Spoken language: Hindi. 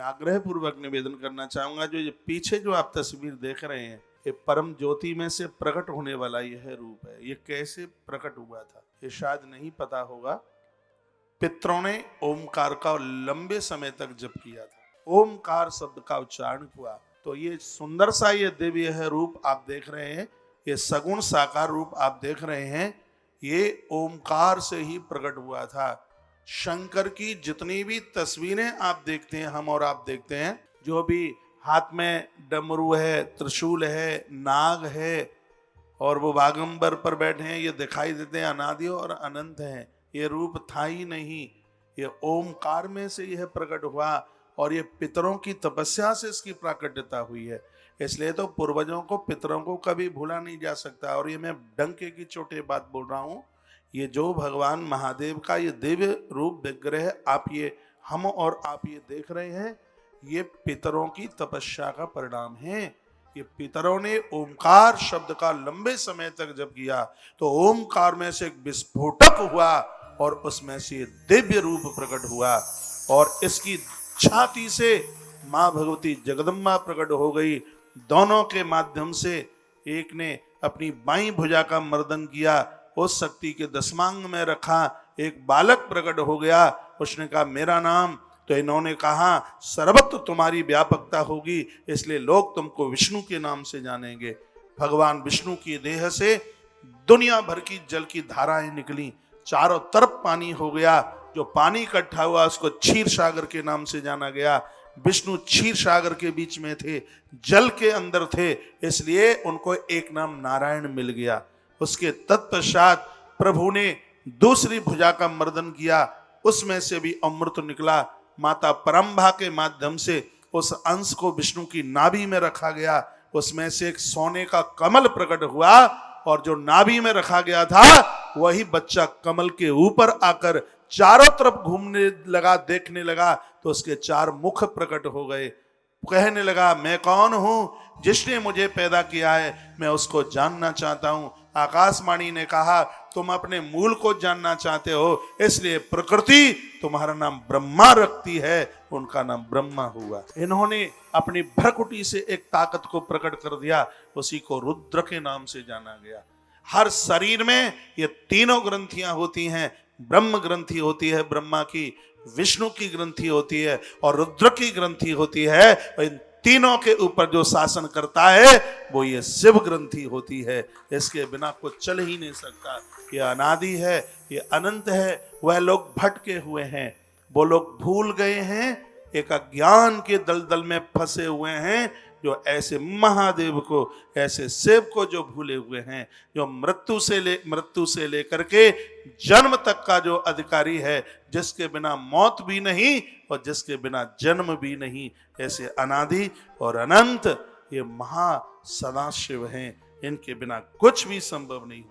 मैं आग्रह पूर्वक निवेदन करना चाहूंगा, जो ये पीछे जो आप तस्वीर देख रहे हैं, ये परम ज्योति में से प्रकट होने वाला यह रूप है। ये कैसे प्रकट हुआ था ये शायद नहीं पता होगा। पितरों ने ओमकार का लंबे समय तक जप किया था, ओमकार शब्द का उच्चारण हुआ, तो ये सुंदर सा ये दिव्य है रूप आप देख रहे हैं, ये सगुण साकार रूप आप देख रहे हैं, ये ओमकार से ही प्रकट हुआ था। शंकर की जितनी भी तस्वीरें आप देखते हैं, हम और आप देखते हैं, जो भी हाथ में डमरू है, त्रिशूल है, नाग है और वो बागंबर पर बैठे हैं, ये दिखाई देते हैं अनादि और अनंत हैं। ये रूप था ही नहीं, ये ओमकार में से यह प्रकट हुआ और ये पितरों की तपस्या से इसकी प्राकट्यता हुई है। इसलिए तो पूर्वजों को, पितरों को कभी भूला नहीं जा सकता। और ये मैं डंके की चोटे बात बोल रहा हूँ, ये जो भगवान महादेव का ये दिव्य रूप विग्रह आप ये हम और आप ये देख रहे हैं, ये पितरों की तपस्या का परिणाम है। ये पितरों ने ओमकार शब्द का लंबे समय तक जप किया, तो ओमकार में से एक विस्फोटक हुआ और उसमें से दिव्य रूप प्रकट हुआ और इसकी छाती से मां भगवती जगदम्बा प्रकट हो गई। दोनों के माध्यम से एक ने अपनी बाईं भुजा का मर्दन किया, उस शक्ति के दसमांग में रखा, एक बालक प्रकट हो गया, उसने कहा मेरा नाम, तो इन्होंने कहा सर्वत्र तुम्हारी व्यापकता होगी, इसलिए लोग तुमको विष्णु के नाम से जानेंगे। भगवान विष्णु की देह से दुनिया भर की जल की धाराएं निकली, चारों तरफ पानी हो गया, जो पानी इकट्ठा हुआ उसको क्षीर सागर के नाम से जाना गया। विष्णु क्षीर सागर के बीच में थे, जल के अंदर थे, इसलिए उनको एक नाम नारायण मिल गया। उसके तत्पश्चात प्रभु ने दूसरी भुजा का मर्दन किया, उसमें से भी अमृत निकला। माता परम्भा के माध्यम से उस अंश को विष्णु की नाभि में रखा गया, उसमें से एक सोने का कमल प्रकट हुआ और जो नाभि में रखा गया था वही बच्चा कमल के ऊपर आकर चारों तरफ घूमने लगा, देखने लगा, तो उसके चार मुख प्रकट हो गए। कहने लगा मैं कौन हूं, जिसने मुझे पैदा किया है मैं उसको जानना चाहता हूं। आकाशवाणी ने कहा तुम अपने मूल को जानना चाहते हो, इसलिए प्रकृति तुम्हारा नाम ब्रह्मा रखती है, उनका नाम ब्रह्मा हुआ। इन्होंने अपनी भ्रकुटी से एक ताकत को प्रकट कर दिया, उसी को रुद्र के नाम से जाना गया। हर शरीर में ये तीनों ग्रंथियां होती हैं, ब्रह्म ग्रंथि होती है ब्रह्मा की, विष्णु की ग्रंथि होती है और रुद्र की ग्रंथि होती है। इन तीनों के ऊपर जो शासन करता है वो ये शिव ग्रंथि होती है, इसके बिना कुछ चल ही नहीं सकता। ये अनादि है, ये अनंत है। वह लोग भटके हुए हैं, वो लोग भूल गए हैं, एक अज्ञान के दलदल में फंसे हुए हैं, जो ऐसे महादेव को, ऐसे शिव को जो भूले हुए हैं, जो मृत्यु से लेकर के जन्म तक का जो अधिकारी है, जिसके बिना मौत भी नहीं और जिसके बिना जन्म भी नहीं, ऐसे अनादि और अनंत ये महा सदाशिव हैं, इनके बिना कुछ भी संभव नहीं हो।